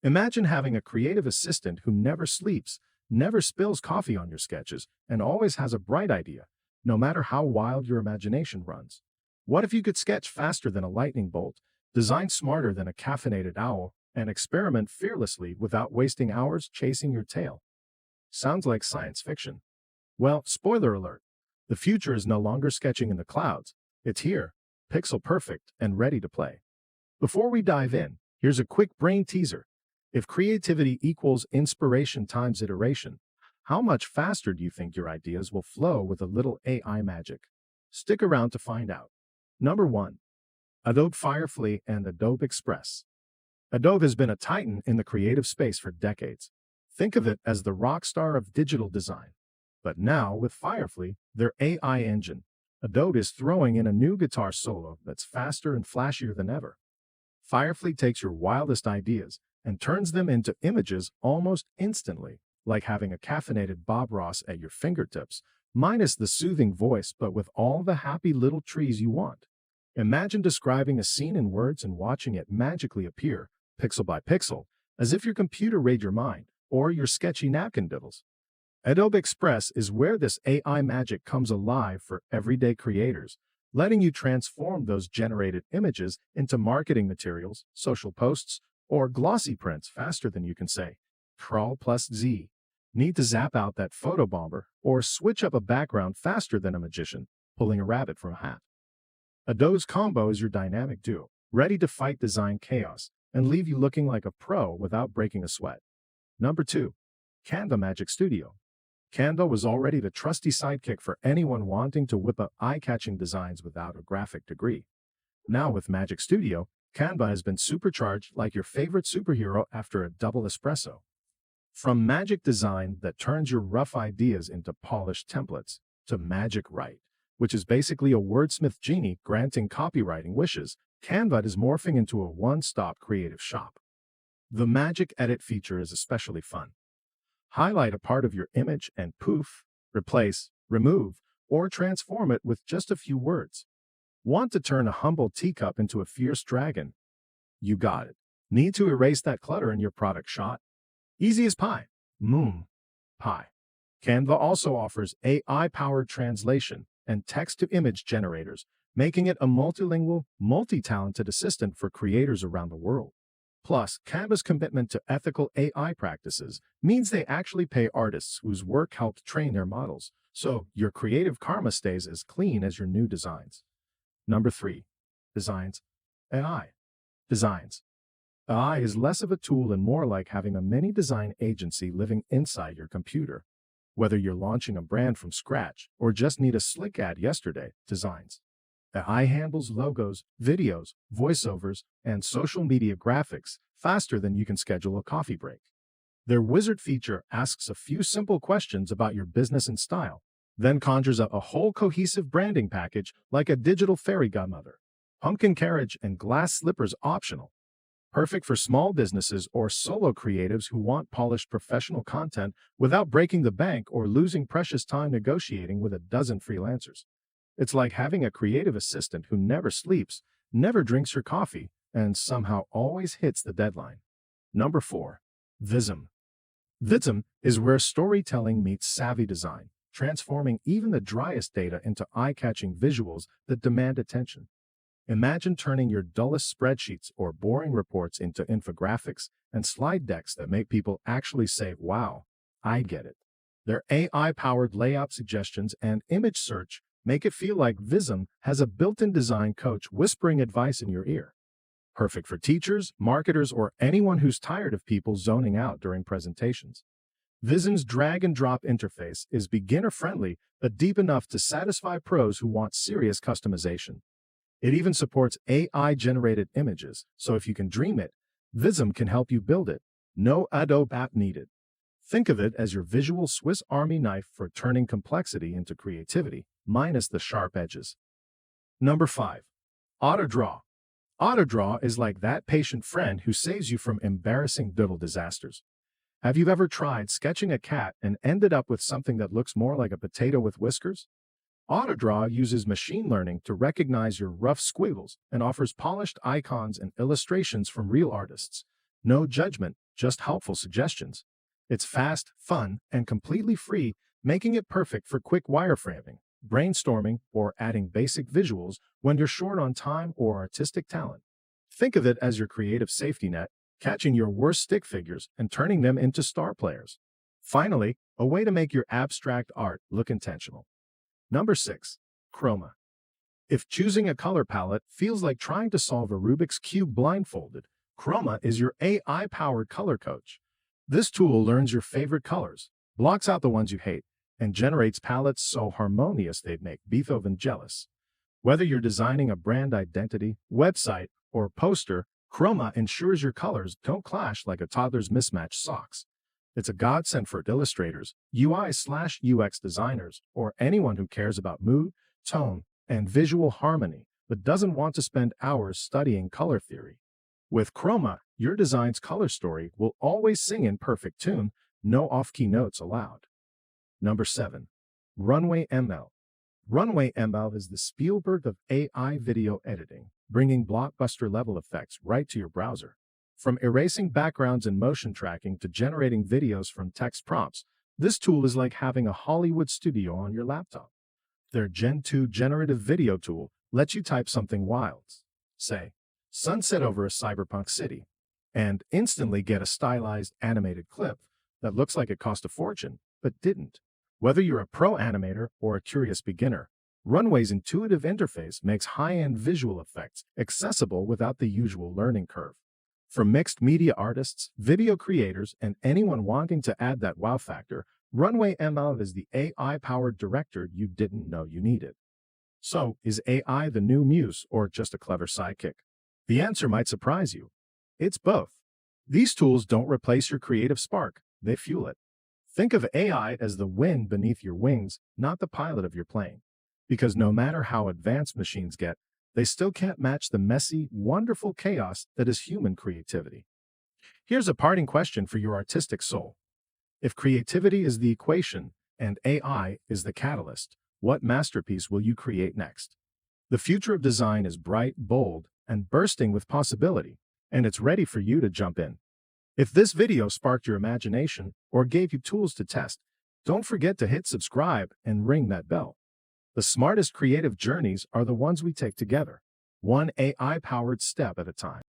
Imagine having a creative assistant who never sleeps, never spills coffee on your sketches, and always has a bright idea, no matter how wild your imagination runs. What if you could sketch faster than a lightning bolt, design smarter than a caffeinated owl, and experiment fearlessly without wasting hours chasing your tail? Sounds like science fiction. Well, spoiler alert. The future is no longer sketching in the clouds. It's here, pixel perfect and ready to play. Before we dive in, here's a quick brain teaser. If creativity equals inspiration times iteration, how much faster do you think your ideas will flow with a little AI magic? Stick around to find out. Number 1. Adobe Firefly and Adobe Express. Adobe has been a titan in the creative space for decades. Think of it as the rock star of digital design. But now, with Firefly, their AI engine, Adobe is throwing in a new guitar solo that's faster and flashier than ever. Firefly takes your wildest ideas and turns them into images almost instantly, like having a caffeinated Bob Ross at your fingertips, minus the soothing voice but with all the happy little trees you want. Imagine describing a scene in words and watching it magically appear, pixel by pixel, as if your computer read your mind, or your sketchy napkin doodles. Adobe Express is where this AI magic comes alive for everyday creators, letting you transform those generated images into marketing materials, social posts, or glossy prints faster than you can say, Crawl plus Z. Need to zap out that photo bomber or switch up a background faster than a magician pulling a rabbit from a hat. Adobe's combo is your dynamic duo, ready to fight design chaos and leave you looking like a pro without breaking a sweat. Number 2. Canva Magic Studio. Canva was already the trusty sidekick for anyone wanting to whip up eye-catching designs without a graphic degree. Now with Magic Studio, Canva has been supercharged like your favorite superhero after a double espresso. From magic design that turns your rough ideas into polished templates, to Magic Write, which is basically a wordsmith genie granting copywriting wishes, Canva is morphing into a one-stop creative shop. The Magic Edit feature is especially fun. Highlight a part of your image and poof, replace, remove, or transform it with just a few words. Want to turn a humble teacup into a fierce dragon? You got it. Need to erase that clutter in your product shot? Easy as pie. Pie. Canva also offers AI-powered translation and text-to-image generators, making it a multilingual, multi-talented assistant for creators around the world. Plus, Canva's commitment to ethical AI practices means they actually pay artists whose work helped train their models, so your creative karma stays as clean as your new designs. Number 3. Designs.ai. Designs.ai is less of a tool and more like having a mini design agency living inside your computer. Whether you're launching a brand from scratch or just need a slick ad yesterday, Designs.ai handles logos, videos, voiceovers, and social media graphics faster than you can schedule a coffee break. Their wizard feature asks a few simple questions about your business and style, then conjures up a whole cohesive branding package like a digital fairy godmother. Pumpkin carriage and glass slippers optional. Perfect for small businesses or solo creatives who want polished professional content without breaking the bank or losing precious time negotiating with a dozen freelancers. It's like having a creative assistant who never sleeps, never drinks her coffee, and somehow always hits the deadline. Number 4. Vism. Vism is where storytelling meets savvy design, transforming even the driest data into eye-catching visuals that demand attention. Imagine turning your dullest spreadsheets or boring reports into infographics and slide decks that make people actually say, "Wow, I get it." Their AI-powered layout suggestions and image search make it feel like Vism has a built-in design coach whispering advice in your ear. Perfect for teachers, marketers, or anyone who's tired of people zoning out during presentations. Vism's drag-and-drop interface is beginner-friendly but deep enough to satisfy pros who want serious customization. It even supports AI-generated images, so if you can dream it, Vism can help you build it. No Adobe app needed. Think of it as your visual Swiss Army knife for turning complexity into creativity, minus the sharp edges. Number 5. AutoDraw. AutoDraw is like that patient friend who saves you from embarrassing doodle disasters. Have you ever tried sketching a cat and ended up with something that looks more like a potato with whiskers? AutoDraw uses machine learning to recognize your rough squiggles and offers polished icons and illustrations from real artists, No judgment, just helpful suggestions. It's fast, fun, and completely free, making it perfect for quick wireframing, brainstorming, or adding basic visuals when you're short on time or artistic talent. Think of it as your creative safety net, catching your worst stick figures and turning them into star players. Finally, a way to make your abstract art look intentional. Number 6. Chroma. If choosing a color palette feels like trying to solve a Rubik's Cube blindfolded, Chroma is your AI-powered color coach. This tool learns your favorite colors, blocks out the ones you hate, and generates palettes so harmonious they'd make Beethoven jealous. Whether you're designing a brand identity, website, or poster, Chroma ensures your colors don't clash like a toddler's mismatched socks. It's a godsend for illustrators, UI/UX designers, or anyone who cares about mood, tone, and visual harmony, but doesn't want to spend hours studying color theory. With Chroma, your design's color story will always sing in perfect tune, no off-key notes allowed. Number 7. Runway ML. Runway ML is the Spielberg of AI video editing, bringing blockbuster-level effects right to your browser. From erasing backgrounds and motion tracking to generating videos from text prompts, this tool is like having a Hollywood studio on your laptop. Their Gen 2 generative video tool lets you type something wild, say, sunset over a cyberpunk city, and instantly get a stylized animated clip that looks like it cost a fortune, but didn't. Whether you're a pro animator or a curious beginner, Runway's intuitive interface makes high-end visual effects accessible without the usual learning curve. For mixed media artists, video creators, and anyone wanting to add that wow factor, Runway ML is the AI-powered director you didn't know you needed. So, is AI the new muse or just a clever sidekick? The answer might surprise you. It's both. These tools don't replace your creative spark, they fuel it. Think of AI as the wind beneath your wings, not the pilot of your plane. Because no matter how advanced machines get, they still can't match the messy, wonderful chaos that is human creativity. Here's a parting question for your artistic soul. If creativity is the equation and AI is the catalyst, what masterpiece will you create next? The future of design is bright, bold, and bursting with possibility, and it's ready for you to jump in. If this video sparked your imagination or gave you tools to test, don't forget to hit subscribe and ring that bell. The smartest creative journeys are the ones we take together, one AI-powered step at a time.